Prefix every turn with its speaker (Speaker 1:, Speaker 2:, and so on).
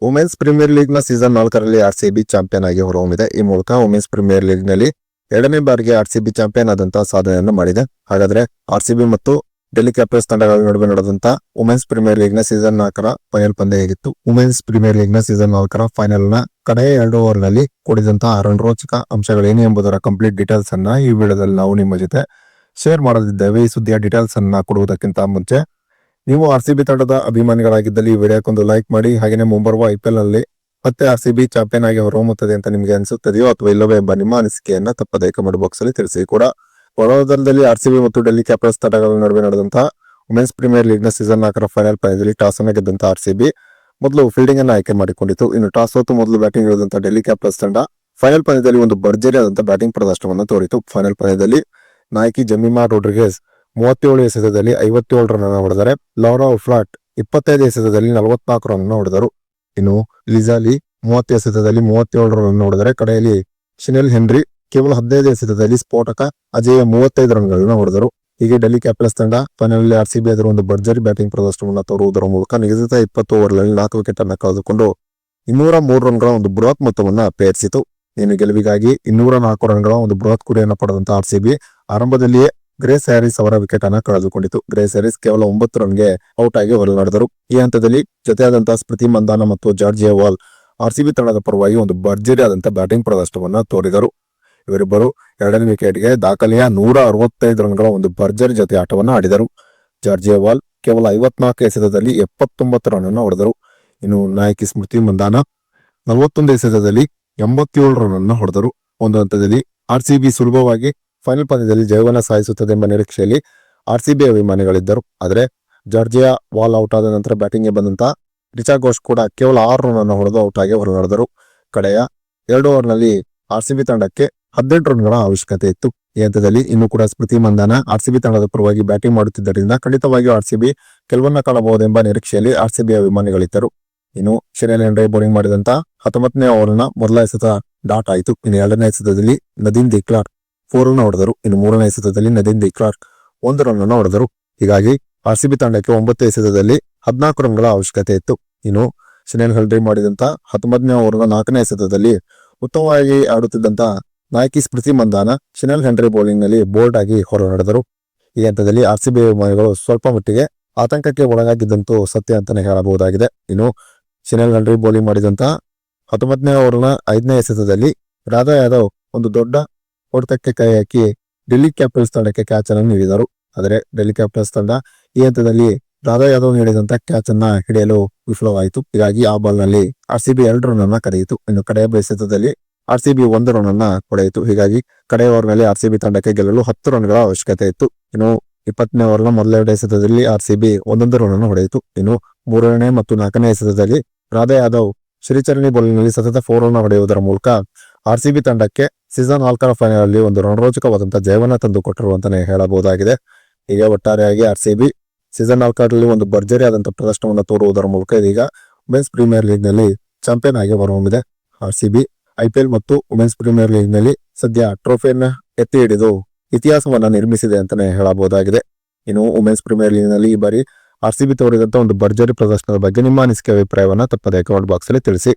Speaker 1: Women's premier league ನ season 4ರಲ್ಲಿ RCB champion ಆಗಿ ಹೊರಹೊಮ್ಮಿದೆ. ಈ ಮೂಲಕ ವುಮೆನ್ಸ್ ಪ್ರೀಮಿಯರ್ ಲೀಗ್ ನಲ್ಲಿ ಎರಡನೇ ಬಾರಿಗೆ ಆರ್ಸಿಬಿ ಚಾಂಪಿಯನ್ ಆದಂತಹ ಸಾಧನೆಯನ್ನು ಮಾಡಿದೆ. ಹಾಗಾದ್ರೆ ಆರ್ಸಿಬಿ ಮತ್ತು ಡೆಲ್ಲಿ ಕ್ಯಾಪಿಟಲ್ಸ್ ತಂಡಗಳ ನಡುವೆ ನಡೆದಂತಹ ವುಮೆನ್ಸ್ ಪ್ರೀಮಿಯರ್ ಲೀಗ್ ನ ಸೀಸನ್ 4ರ ಫೈನಲ್ ಪಂದ್ಯ ಹೇಗಿತ್ತು? ವುಮೆನ್ಸ್ ಪ್ರೀಮಿಯರ್ ಲೀಗ್ ನ ಸೀಸನ್ 4ರ ಫೈನಲ್ ನ ಕಡೆಯ 2 ಓವರ್ ನಲ್ಲಿ ಕೂಡಿದಂತಹ ರಣರೋಚಕ ಅಂಶಗಳೇನು ಎಂಬುದರ ಕಂಪ್ಲೀಟ್ ಡೀಟೇಲ್ಸ್ ಅನ್ನ ಈ ವಿಡಿಯೋದಲ್ಲಿ ನಾವು ನಿಮ್ಮ ಜೊತೆ ಶೇರ್ ಮಾಡಲಿದ್ದೇವೆ. ಈ ಸುದ್ದಿಯ ಡೀಟೇಲ್ಸ್ ಅನ್ನ ಕೊಡುವುದಕ್ಕಿಂತ ಮುಂಚೆ ನೀವು ಆರ್ಸಿಬಿ ತಂಡದ ಅಭಿಮಾನಿಗಳಾಗಿದ್ದಲ್ಲಿ ಈ ವಿಡಿಯೋಕ್ಕೊಂದು ಲೈಕ್ ಮಾಡಿ. ಹಾಗೆಯೇ ಮುಂಬರುವ ಐಪಿಎಲ್ ನಲ್ಲಿ ಮತ್ತೆ ಆರ್ಸಿಬಿ ಚಾಂಪಿಯನ್ ಆಗಿ ಹೊರಹೊಮ್ಮುತ್ತದೆ ಅಂತ ನಿಮಗೆ ಅನಿಸುತ್ತದೆಯೋ ಅಥವಾ ಇಲ್ಲವೇ ಎಂಬ ನಿಮ್ಮ ಅನಿಸಿಕೆಯನ್ನ ತಪ್ಪದೇ ಕಮೆಂಟ್ ಬಾಕ್ಸ್ ಅಲ್ಲಿ ತಿಳಿಸಿ. ಕೂಡ ವಡೋದರದಲ್ಲಿ ಆರ್ಸಿಬಿ ಮತ್ತು ಡೆಲ್ಲಿ ಕ್ಯಾಪಿಟಲ್ಸ್ ತಂಡಗಳ ನಡುವೆ ನಡೆದಂತಹ ವುಮೆನ್ಸ್ ಪ್ರೀಮಿಯರ್ ಲೀಗ್ ನ ಸೀಸನ್ 4ರ ಫೈನಲ್ ಪಂದ್ಯದಲ್ಲಿ ಟಾಸ್ ಅನ್ನು ಗೆದ್ದಂತಹ ಆರ್ಸಿಬಿ ಮೊದಲು ಫೀಲ್ಡಿಂಗ್ ಅನ್ನು ಆಯ್ಕೆ ಮಾಡಿಕೊಂಡಿತ್ತು. ಇನ್ನು ಟಾಸ್ ಸೋತು ಮೊದಲು ಬ್ಯಾಟಿಂಗ್ ಇಳಿದಂತಹ ಡೆಲ್ಲಿ ಕ್ಯಾಪಿಟಲ್ಸ್ ತಂಡ ಫೈನಲ್ ಪಂದ್ಯದಲ್ಲಿ ಒಂದು ಭರ್ಜರಿ ಆದಂತಹ ಬ್ಯಾಟಿಂಗ್ ಪ್ರದರ್ಶನವನ್ನು ತೋರಿತು. ಫೈನಲ್ ಪಂದ್ಯದಲ್ಲಿ ನಾಯಕಿ ಜೆಮಿಮಾ ರೋಡ್ರಿಗೇಸ್ 37 ಎಸೆತದಲ್ಲಿ 57 ರನ್ ಅನ್ನು ಹೊಡೆದರೆ ಲೌರಾ ಉಫ್ರಾಟ್ 25 ಎಸೆತದಲ್ಲಿ 44 ರನ್ ಅನ್ನು ಹೊಡೆದರು. ಇನ್ನು ಲಿಜಾಲಿ 30 ಎಸೆತದಲ್ಲಿ 37 ರನ್ ಹೊಡೆದರೆ ಕಡೆಯಲ್ಲಿ ಶಿನೆಲ್ ಹೆನ್ರಿ ಕೇವಲ 15 ಎಸೆತದಲ್ಲಿ ಸ್ಫೋಟಕ ಅಜೇಯ 35 ರನ್ಗಳನ್ನು ಹೊಡೆದರು. ಹೀಗೆ ಡೆಲ್ಲಿ ಕ್ಯಾಪಿಟಲ್ಸ್ ತಂಡ ಫೈನಲ್ ಆರ್ಸಿಬಿ ಎದುರು ಒಂದು ಭರ್ಜರಿ ಬ್ಯಾಟಿಂಗ್ ಪ್ರದರ್ಶನವನ್ನು ತೋರುವುದರ ಮೂಲಕ ನಿಗದಿತ 20 ಓವರ್ಗಳಲ್ಲಿ 4 ವಿಕೆಟ್ ಅನ್ನು ಕಳೆದುಕೊಂಡು 203 ರನ್ಗಳ ಒಂದು ಬೃಹತ್ ಮೊತ್ತವನ್ನು ಪೇರಿಸಿತು. ಇನ್ನು ಗೆಲುವಿಗಾಗಿ 204 ರನ್ಗಳ ಒಂದು ಬೃಹತ್ ಗುರಿಯನ್ನು ಪಡೆದಂತಹ ಆರ್ಸಿಬಿ ಆರಂಭದಲ್ಲಿಯೇ ಗ್ರೇಸ್ ಹ್ಯಾರಿಸ್ ಅವರ ವಿಕೆಟ್ ಅನ್ನು ಕಳೆದುಕೊಂಡಿತು. ಗ್ರೇಸ್ ಹ್ಯಾರಿಸ್ ಕೇವಲ 9 ರನ್ಗೆ ಔಟ್ ಆಗಿ ಹೊರನಡೆದರು. ಈ ಹಂತದಲ್ಲಿ ಜೊತೆಯಾದಂತಹ ಸ್ಮೃತಿ ಮಂದಾನ ಮತ್ತು ಜಾರ್ಜಿಯಾ ವಾಲ್ ಆರ್ಸಿಬಿ ತಂಡದ ಪರವಾಗಿ ಒಂದು ಭರ್ಜರಿ ಆದಂತಹ ಬ್ಯಾಟಿಂಗ್ ಪ್ರದರ್ಶನವನ್ನು ತೋರಿದರು. ಇವರಿಬ್ಬರು ಎರಡನೇ ವಿಕೆಟ್ಗೆ ದಾಖಲೆಯ 165 ರನ್ಗಳ ಒಂದು ಭರ್ಜರಿ ಜೊತೆ ಆಟವನ್ನು ಆಡಿದರು. ಜಾರ್ಜಿಯಾ ವಾಲ್ ಕೇವಲ 54 ಎಸೆತದಲ್ಲಿ 79 ರನ್ ಅನ್ನು ಹೊಡೆದರು. ಇನ್ನು ನಾಯಕಿ ಸ್ಮೃತಿ ಮಂದಾನ 41 ಎಸೆತದಲ್ಲಿ 87 ರನ್ ಅನ್ನು ಹೊಡೆದರು. ಒಂದು ಹಂತದಲ್ಲಿ ಆರ್ಸಿಬಿ ಸುಲಭವಾಗಿ ಫೈನಲ್ ಪಂದ್ಯದಲ್ಲಿ ಜಯವನ್ನ ಸಾಧಿಸುತ್ತದೆ ಎಂಬ ನಿರೀಕ್ಷೆಯಲ್ಲಿ ಆರ್ಸಿಬಿ ಅಭಿಮಾನಿಗಳಿದ್ದರು. ಆದರೆ ಜಾರ್ಜಿಯಾ ವಾಲ್ ಔಟ್ ಆದ ನಂತರ ಬ್ಯಾಟಿಂಗ್ಗೆ ಬಂದಂತಹ ರಿಚಾ ಘೋಷ್ ಕೂಡ ಕೇವಲ 6 ರನ್ ಅನ್ನು ಹೊಡೆದು ಔಟ್ ಆಗಿ ಹೊರನಡೆದರು. ಕಡೆಯ 2 ಓವರ್ ನಲ್ಲಿ ಆರ್ಸಿಬಿ ತಂಡಕ್ಕೆ 18 ರನ್ಗಳ ಅವಶ್ಯಕತೆ ಇತ್ತು. ಈ ಹಂತದಲ್ಲಿ ಇನ್ನೂ ಕೂಡ ಸ್ಮೃತಿ ಮಂದಾನ ಆರ್ಸಿಬಿ ತಂಡದ ಪರವಾಗಿ ಬ್ಯಾಟಿಂಗ್ ಮಾಡುತ್ತಿದ್ದರಿಂದ ಖಂಡಿತವಾಗಿಯೂ ಆರ್ಸಿಬಿ ಗೆಲುವನ್ನ ಕಾಣಬಹುದೆಂಬ ನಿರೀಕ್ಷೆಯಲ್ಲಿ ಆರ್ಸಿಬಿ ಅಭಿಮಾನಿಗಳಿದ್ದರು. ಇನ್ನು ಶಿನೆಲ್ ಹೆನ್ರಿ ಬೌಲಿಂಗ್ ಮಾಡಿದಂತ 19ನೇ ಓವರ್ನ ಮೊದಲ ಎಸೆತ ಡಾಟ್ ಆಯಿತು. ಇನ್ನು 2ನೇ ಎಸೆತದಲ್ಲಿ ನದೀಮ್ ದಿ ಕ್ಲಾರ್ಕ್ 4 ರನ್ ಹೊಡೆದರು. ಇನ್ನು 3ನೇ ಎಸೆತದಲ್ಲಿ ನದೀಮ್ ದಿ ಕ್ಲಾರ್ಕ್ 1 ರನ್ ಅನ್ನು ಹೊಡೆದರು. ಹೀಗಾಗಿ ಆರ್ಸಿಬಿ ತಂಡಕ್ಕೆ 9 ಎಸೆತದಲ್ಲಿ 14 ರನ್ಗಳ ಅವಶ್ಯಕತೆ ಇತ್ತು. ಇನ್ನು ಶಿನೆಲ್ ಹೆನ್ರಿ ಮಾಡಿದಂತ 19ನೇ ಓವರ್ನ 4ನೇ ಎಸೆತದಲ್ಲಿ ಉತ್ತಮವಾಗಿ ಆಡುತ್ತಿದ್ದಂತ ನಾಯಕಿ ಸ್ಮೃತಿ ಮಂದಾನ ಶಿನೆಲ್ ಹೆನ್ರಿ ಬೌಲಿಂಗ್ ನಲ್ಲಿ ಬೋಲ್ಡ್ ಆಗಿ ಹೊರನಡೆದರು. ಈ ಹಂತದಲ್ಲಿ ಆರ್ಸಿಬಿ ಅಭಿಮಾನಿಗಳು ಸ್ವಲ್ಪ ಮಟ್ಟಿಗೆ ಆತಂಕಕ್ಕೆ ಒಳಗಾಗಿದ್ದಂತೂ ಸತ್ಯ ಅಂತಾನೆ ಹೇಳಬಹುದಾಗಿದೆ. ಇನ್ನು ಶಿನೆಲ್ ಹೆನ್ರಿ ಬೌಲಿಂಗ್ ಮಾಡಿದಂತ 19ನೇ ಓವರ್ನ 5ನೇ ಎಸೆತದಲ್ಲಿ ರಾಧಾ ಯಾದವ್ ಒಂದು ದೊಡ್ಡ ಹೊಡೆತಕ್ಕೆ ಕೈ ಹಾಕಿ ಡೆಲ್ಲಿ ಕ್ಯಾಪಿಟಲ್ಸ್ ತಂಡಕ್ಕೆ ಕ್ಯಾಚ್ ಅನ್ನು ನೀಡಿದರು. ಆದರೆ ಡೆಲ್ಲಿ ಕ್ಯಾಪಿಟಲ್ಸ್ ತಂಡ ಈ ಹಂತದಲ್ಲಿ ರಾಧಾ ಯಾದವ್ ನೀಡಿದಂತ ಕ್ಯಾಚ್ ಅನ್ನ ಹಿಡಿಯಲು ವಿಫಲವಾಯಿತು. ಹೀಗಾಗಿ ಆ ಬಾಲ್ ನಲ್ಲಿ ಆರ್ಸಿಬಿ 2 ರನ್ ಅನ್ನ ಕರೆಯಿತು. ಇನ್ನು ಕಡೆಯ ಎಸೆತದಲ್ಲಿ ಆರ್ಸಿಬಿ 1 ರನ್ ಅನ್ನ ಪಡೆಯಿತು. ಹೀಗಾಗಿ ಕಡೆಯ ಓವರ್ ನಲ್ಲಿ ಆರ್ಸಿಬಿ ತಂಡಕ್ಕೆ ಗೆಲ್ಲಲು 10 ರನ್ಗಳ ಅವಶ್ಯಕತೆ ಇತ್ತು. ಇನ್ನು 20ನೇ ಓವರ್ನ ಮೊದಲ ಎಸೆತದಲ್ಲಿ ಆರ್ಸಿಬಿ 1 ರನ್ ಅನ್ನು ಹೊಡೆಯಿತು. ಇನ್ನು 3ನೇ ಮತ್ತು 4ನೇ ಎಸೆತದಲ್ಲಿ ರಾಧಾ ಯಾದವ್ ಶ್ರೀಚರಣಿ ಬೌಲಿಂಗ್ ನಲ್ಲಿ ಸತತ 4 ರನ್ ಹೊಡೆಯುವುದರ ಮೂಲಕ ಆರ್ಸಿಬಿ ತಂಡಕ್ಕೆ ಸೀಸನ್ 4ರ ಫೈನಲ್ ಅಲ್ಲಿ ಒಂದು ರಣರೋಚಕವಾದಂತಹ ಜಯವನ್ನ ತಂದು ಕೊಟ್ಟರು ಅಂತಾನೆ ಹೇಳಬಹುದಾಗಿದೆ. ಈಗ ಒಟ್ಟಾರೆಯಾಗಿ ಆರ್ಸಿಬಿ ಸೀಸನ್ 4ರಲ್ಲಿ ಒಂದು ಭರ್ಜರಿ ಆದಂತಹ ಪ್ರದರ್ಶನವನ್ನು ತೋರುವುದರ ಮೂಲಕ ಇದೀಗ ವುಮೆನ್ಸ್ ಪ್ರೀಮಿಯರ್ ಲೀಗ್ ನಲ್ಲಿ ಚಾಂಪಿಯನ್ ಆಗಿ ಹೊರಹೊಮ್ಮಿದೆ. ಆರ್ಸಿಬಿ ಐಪಿಎಲ್ ಮತ್ತು ವುಮೆನ್ಸ್ ಪ್ರೀಮಿಯರ್ ಲೀಗ್ ನಲ್ಲಿ ಸದ್ಯ ಟ್ರೋಫಿಯನ್ನ ಎತ್ತಿ ಹಿಡಿದು ಇತಿಹಾಸವನ್ನ ನಿರ್ಮಿಸಿದೆ ಅಂತಾನೆ ಹೇಳಬಹುದಾಗಿದೆ. ಇನ್ನು ವುಮೆನ್ಸ್ ಪ್ರೀಮಿಯರ್ ಲೀಗ್ ನಲ್ಲಿ ಈ ಬಾರಿ ಆರ್ಸಿಬಿ ತೋರಿದಂತ ಒಂದು ಭರ್ಜರಿ ಪ್ರದರ್ಶನದ ಬಗ್ಗೆ ನಿಮ್ಮ ಅನಿಸಿಕೆ ಅಭಿಪ್ರಾಯವನ್ನ ತಪ್ಪದೇ ಕಮೆಂಟ್ ಬಾಕ್ಸ್ ಅಲ್ಲಿ ತಿಳಿಸಿ.